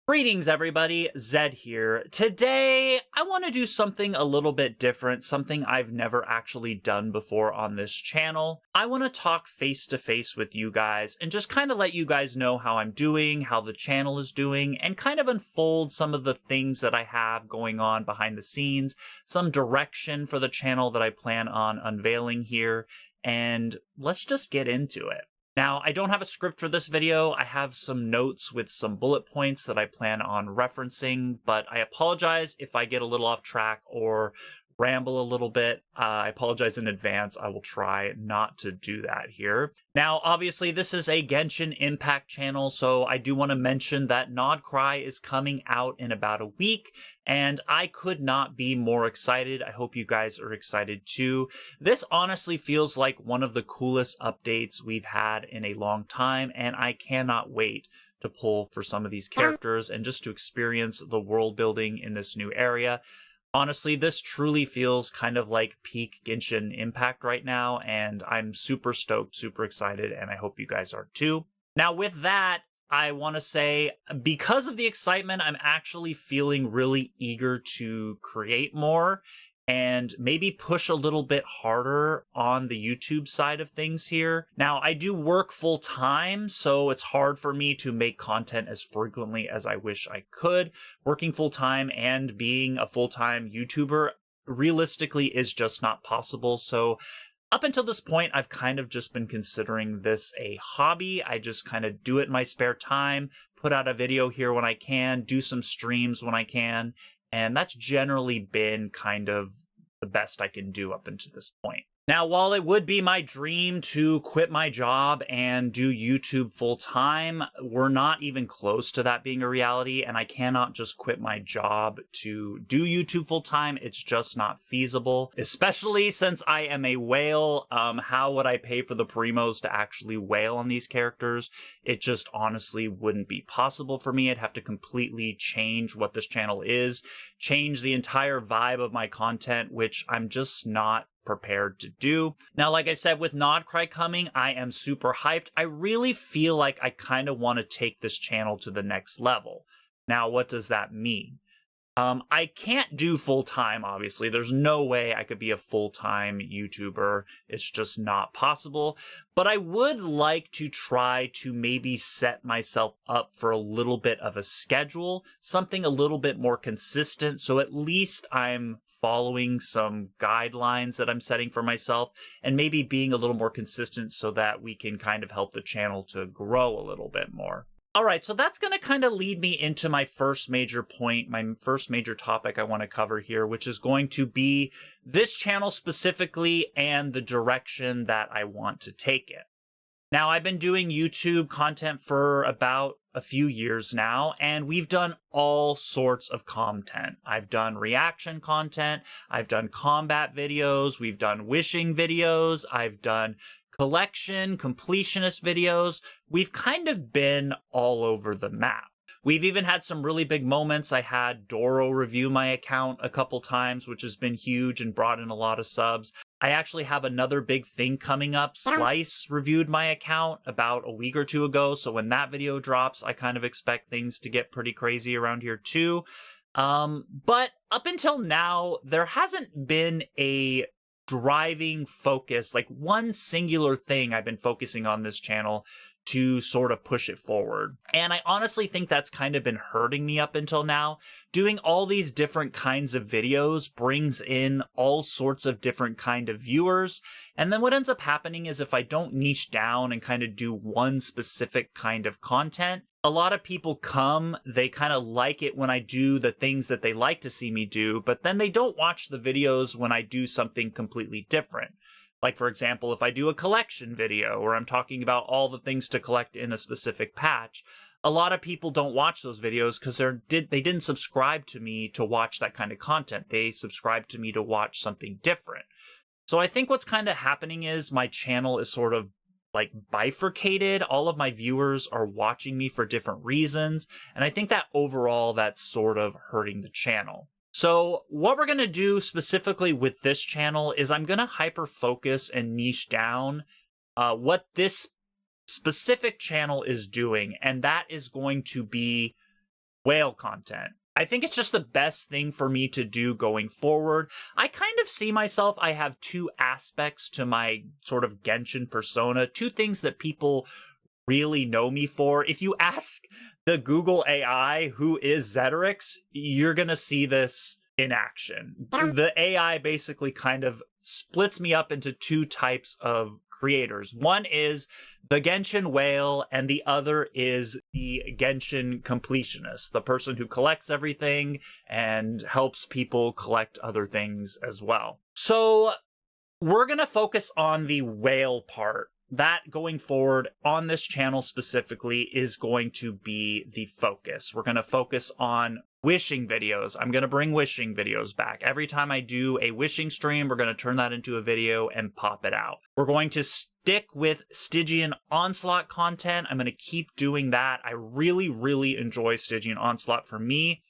Greetings, everybody. Zed here. Today, I want to do something a little bit different, something I've never actually done before on this channel. I want to talk face to face with you guys and just kind of let you guys know how I'm doing, how the channel is doing, and kind of unfold some of the things that I have going on behind the scenes, some direction for the channel that I plan on unveiling here, and let's just get into it. Now, I don't have a script for this video. I have some notes with some bullet points that I plan on referencing, but I apologize if I get a little off track or ramble a little bit. I apologize in advance. I will try not to do that here. Now, obviously, this is a Genshin Impact channel, so I do want to mention that Krai is coming out in about a week, and I could not be more excited. I hope you guys are excited too. This honestly feels like one of the coolest updates we've had in a long time, and I cannot wait to pull for some of these characters and just to experience the world building in this new area. Honestly, this truly feels kind of like peak Genshin Impact right now, and I'm super stoked, super excited, and I hope you guys are too. Now, with that, I want to say, because of the excitement, I'm actually feeling really eager to create more and maybe push a little bit harder on the YouTube side of things here. Now, I do work full time, so it's hard for me to make content as frequently as I wish I could. Working full time and being a full-time YouTuber realistically is just not possible. So up until this point, I've kind of just been considering this a hobby. I just kind of do it in my spare time, put out a video here when I can, do some streams when I can, and that's generally been kind of the best I can do up until this point. Now, while it would be my dream to quit my job and do YouTube full time, we're not even close to that being a reality, and I cannot just quit my job to do YouTube full time. It's just not feasible, especially since I am a whale. How would I pay for the primos to actually whale on these characters? It just honestly wouldn't be possible for me. I'd have to completely change what this channel is, change the entire vibe of my content, which I'm just not prepared to do. Now, like I said, with Krai coming, I am super hyped. I really feel like I kind of want to take this channel to the next level. Now, what does that mean? I can't do full-time, obviously. There's no way I could be a full-time YouTuber. It's just not possible. But I would like to try to maybe set myself up for a little bit of a schedule, something a little bit more consistent, so at least I'm following some guidelines that I'm setting for myself, and maybe being a little more consistent so that we can kind of help the channel to grow a little bit more. All right, so that's going to kind of lead me into my first major point, my first major topic I want to cover here, which is going to be this channel specifically and the direction that I want to take it. Now, I've been doing YouTube content for about a few years now, and we've done all sorts of content. I've done reaction content, I've done combat videos, we've done wishing videos, I've done collection, completionist videos. We've kind of been all over the map. We've even had some really big moments. I had Doro review my account a couple times, which has been huge and brought in a lot of subs. I actually have another big thing coming up. Slice reviewed my account about a week or two ago, so when that video drops, I kind of expect things to get pretty crazy around here too. But up until now, there hasn't been a driving focus, like one singular thing I've been focusing on this channel to sort of push it forward. And I honestly think that's kind of been hurting me up until now. Doing all these different kinds of videos brings in all sorts of different kind of viewers. And then what ends up happening is if I don't niche down and kind of do one specific kind of content, a lot of people come, they kind of like it when I do the things that they like to see me do, but then they don't watch the videos when I do something completely different. Like, for example, if I do a collection video where I'm talking about all the things to collect in a specific patch, a lot of people don't watch those videos because they didn't subscribe to me to watch that kind of content. They subscribed to me to watch something different. So I think what's kind of happening is my channel is sort of like bifurcated. All of my viewers are watching me for different reasons, and I think that overall that's sort of hurting the channel. So what we're going to do specifically with this channel is I'm going to hyper focus and niche down what this specific channel is doing, and that is going to be whale content. I think it's just the best thing for me to do going forward. I kind of see myself, I have two aspects to my sort of Genshin persona, two things that people really know me for. If you ask the Google AI who is Zetrix, you're gonna see this in action. The AI basically kind of splits me up into two types of creators. One is the Genshin whale, and the other is the Genshin completionist, the person who collects everything and helps people collect other things as well. So we're gonna focus on the whale part. That going forward on this channel specifically is going to be the focus. We're going to focus on wishing videos. I'm going to bring wishing videos back. Every time I do a wishing stream, we're going to turn that into a video and pop it out. We're going to stick with Stygian Onslaught content. I'm going to keep doing that. I really, really enjoy Stygian Onslaught. For me,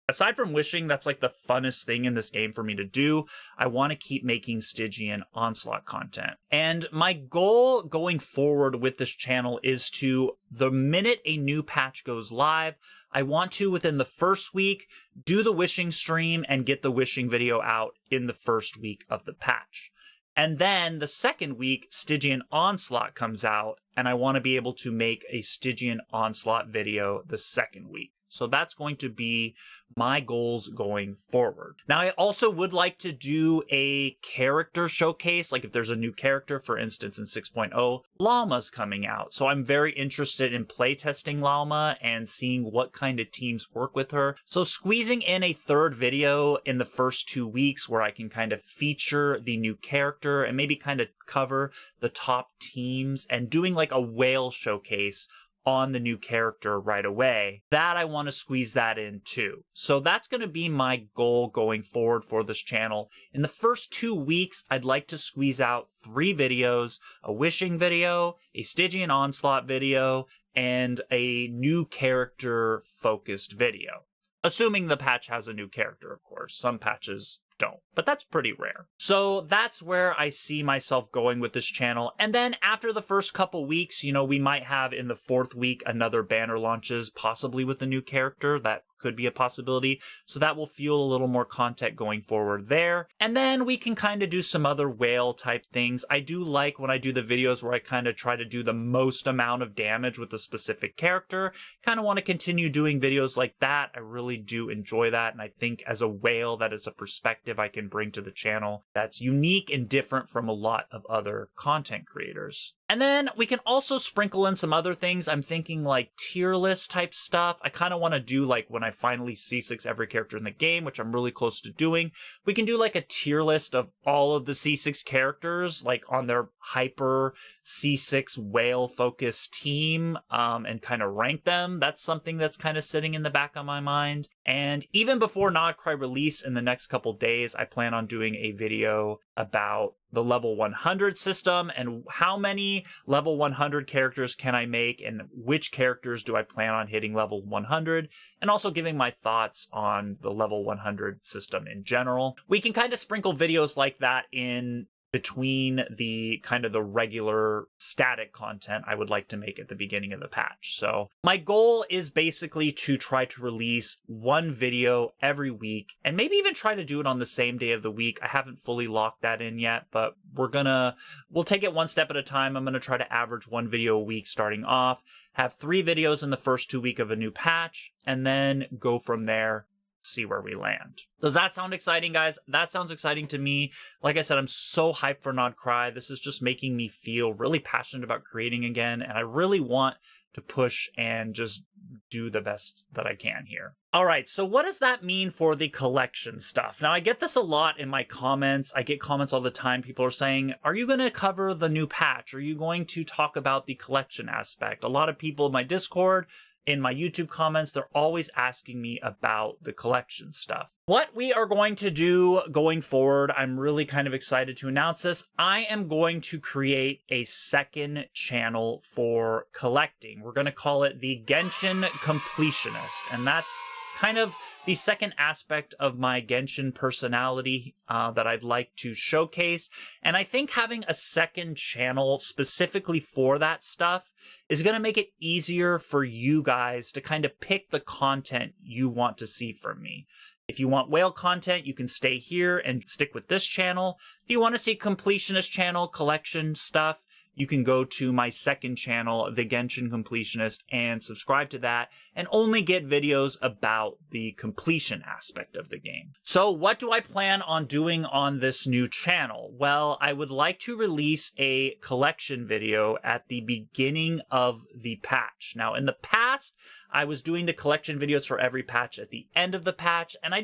aside from wishing, that's like the funnest thing in this game for me to do. I want to keep making Stygian Onslaught content. And my goal going forward with this channel is to, the minute a new patch goes live, I want to, within the first week, do the wishing stream and get the wishing video out in the first week of the patch. And then the second week, Stygian Onslaught comes out, and I want to be able to make a Stygian Onslaught video the second week. So that's going to be my goals going forward. Now, I also would like to do a character showcase, like if there's a new character, for instance, in 6.0, Llama's coming out. So I'm very interested in playtesting Llama and seeing what kind of teams work with her. So squeezing in a third video in the first 2 weeks where I can kind of feature the new character and maybe kind of cover the top teams and doing like a whale showcase on the new character right away, that I want to squeeze that in too. So that's going to be my goal going forward for this channel. In the first 2 weeks, I'd like to squeeze out 3 videos, a wishing video, a Stygian Onslaught video, and a new character focused video. Assuming the patch has a new character, of course. Some patches don't, but that's pretty rare. So that's where I see myself going with this channel. And then after the first couple weeks, you know, we might have in the 4th week another banner launches, possibly with a new character. That could be a possibility. So that will fuel a little more content going forward there. And then we can kind of do some other whale type things. I do like when I do the videos where I kind of try to do the most amount of damage with a specific character. Kind of want to continue doing videos like that. I really do enjoy that. And I think as a whale, that is a perspective I can bring to the channel that's unique and different from a lot of other content creators. And then we can also sprinkle in some other things. I'm thinking like tier list type stuff. I kind of want to do like when I finally C6 every character in the game, which I'm really close to doing. We can do like a tier list of all of the C6 characters, like on their hyper C6 whale focused team, and kind of rank them. That's something that's kind of sitting in the back of my mind. And even before Krai release in the next couple days, I plan on doing a video about the level 100 system and how many level 100 characters can I make and which characters do I plan on hitting level 100, and also giving my thoughts on the level 100 system in general. We can kind of sprinkle videos like that in between the kind of the regular static content I would like to make at the beginning of the patch. So my goal is basically to try to release 1 video every week and maybe even try to do it on the same day of the week. I haven't fully locked that in yet, but we'll take it one step at a time. I'm going to try to average 1 video a week starting off, have 3 videos in the first 2 weeks of a new patch, and then go from there. See where we land. Does that sound exciting, guys? That sounds exciting to me. Like I said, I'm so hyped for Krai. This is just making me feel really passionate about creating again, and I really want to push and just do the best that I can here. All right, so what does that mean for the collection stuff? Now, I get this a lot in my comments. I get comments all the time. People are saying, are you going to cover the new patch? Are you going to talk about the collection aspect? A lot of people in my Discord, in my YouTube comments, they're always asking me about the collection stuff. What we are going to do going forward, I'm really kind of excited to announce this. I am going to create a second channel for collecting. We're going to call it the Genshin Completionist, and that's kind of the second aspect of my Genshin personality that I'd like to showcase. And I think having a second channel specifically for that stuff is going to make it easier for you guys to kind of pick the content you want to see from me. If you want whale content, you can stay here and stick with this channel. If you want to see completionist channel, collection stuff, you can go to my second channel, the Genshin Completionist, and subscribe to that and only get videos about the completion aspect of the game. So what do I plan on doing on this new channel? Well, I would like to release a collection video at the beginning of the patch. Now, in the past, I was doing the collection videos for every patch at the end of the patch, and I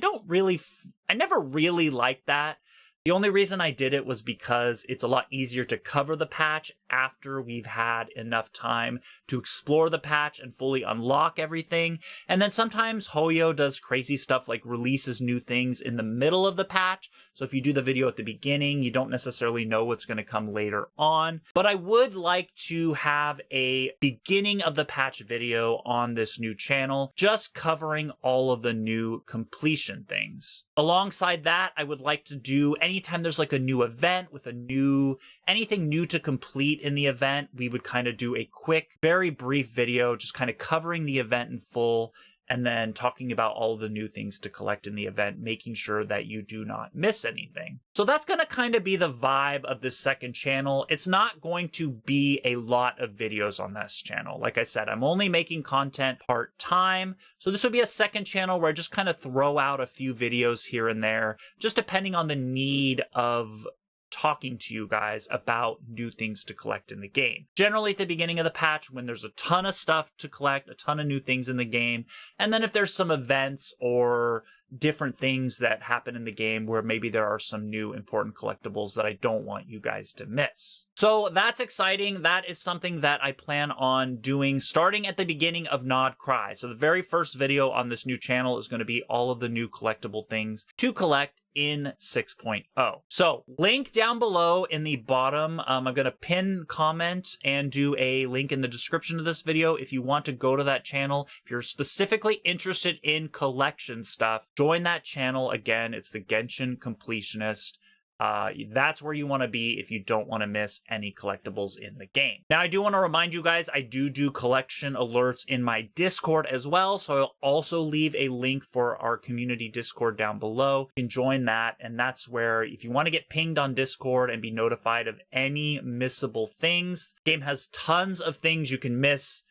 never really liked that. The only reason I did it was because it's a lot easier to cover the patch after we've had enough time to explore the patch and fully unlock everything. And then sometimes Hoyo does crazy stuff like releases new things in the middle of the patch. So if you do the video at the beginning, you don't necessarily know what's going to come later on. But I would like to have a beginning of the patch video on this new channel, just covering all of the new completion things. Alongside that, I would like to do anytime there's like a new event with anything new to complete in the event, we would kind of do a quick, very brief video, just kind of covering the event in full and then talking about all of the new things to collect in the event, making sure that you do not miss anything. So that's going to kind of be the vibe of this second channel. It's not going to be a lot of videos on this channel. Like I said, I'm only making content part-time. So this would be a second channel where I just kind of throw out a few videos here and there, just depending on the need of talking to you guys about new things to collect in the game. Generally at the beginning of the patch when there's a ton of stuff to collect, a ton of new things in the game, and then if there's some events or different things that happen in the game where maybe there are some new important collectibles that I don't want you guys to miss. So that's exciting. That is something that I plan on doing starting at the beginning of Krai. So the very first video on this new channel is going to be all of the new collectible things to collect in 6.0. So link down below in the bottom. I'm going to pin comment and do a link in the description of this video if you want to go to that channel. If you're specifically interested in collection stuff, join that channel. Again, it's the Genshin Completionist. That's where you want to be if you don't want to miss any collectibles in the game. Now, I do want to remind you guys, I do collection alerts in my Discord as well, so I'll also leave a link for our community Discord down below. You can join that, and that's where, if you want to get pinged on Discord and be notified of any missable things, the game has tons of things you can miss,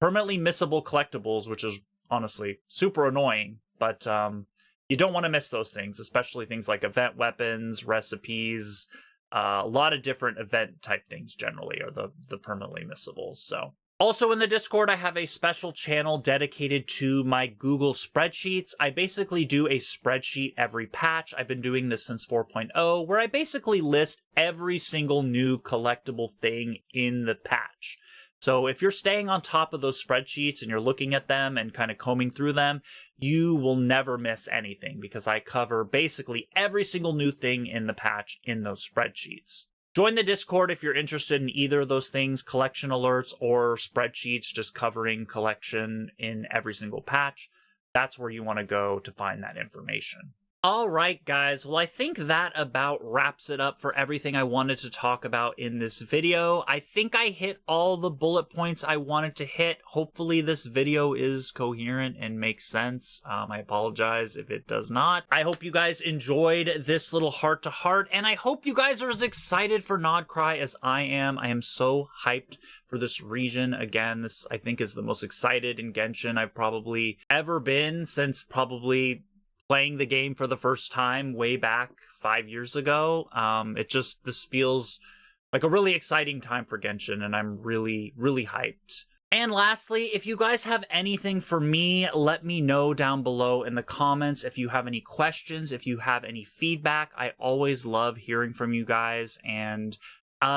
permanently missable collectibles, which is honestly super annoying, but you don't want to miss those things, especially things like event weapons, recipes, a lot of different event type things generally are the permanently missables. So also in the Discord, I have a special channel dedicated to my Google spreadsheets. I basically do a spreadsheet every patch. I've been doing this since 4.0, where I basically list every single new collectible thing in the patch. So if you're staying on top of those spreadsheets and you're looking at them and kind of combing through them, you will never miss anything because I cover basically every single new thing in the patch in those spreadsheets. Join the Discord if you're interested in either of those things, collection alerts or spreadsheets just covering collection in every single patch. That's where you want to go to find that information. All right, guys. Well, I think that about wraps it up for everything I wanted to talk about in this video. I think I hit all the bullet points I wanted to hit. Hopefully this video is coherent and makes sense. I apologize if it does not. I hope you guys enjoyed this little heart-to-heart, and I hope you guys are as excited for Krai as I am. I am so hyped for this region. Again, this I think is the most excited in Genshin I've probably ever been since probably playing the game for the first time way back 5 years ago. This feels like a really exciting time for Genshin, and I'm really, really hyped. And lastly, if you guys have anything for me, let me know down below in the comments. If you have any questions, if you have any feedback, I always love hearing from you guys, and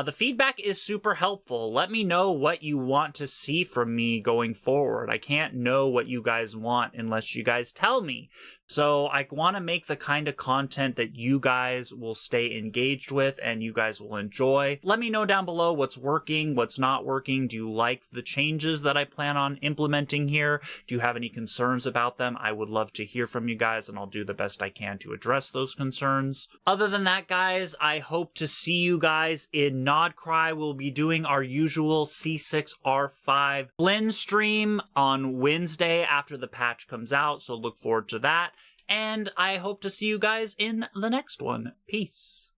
The feedback is super helpful. Let me know what you want to see from me going forward. I can't know what you guys want unless you guys tell me. So I want to make the kind of content that you guys will stay engaged with and you guys will enjoy. Let me know down below what's working, what's not working. Do you like the changes that I plan on implementing here? Do you have any concerns about them? I would love to hear from you guys, and I'll do the best I can to address those concerns. Other than that, guys, I hope to see you guys in Nod Krai. We'll be doing our usual C6R5 blend stream on Wednesday after the patch comes out, so look forward to that. And I hope to see you guys in the next one. Peace.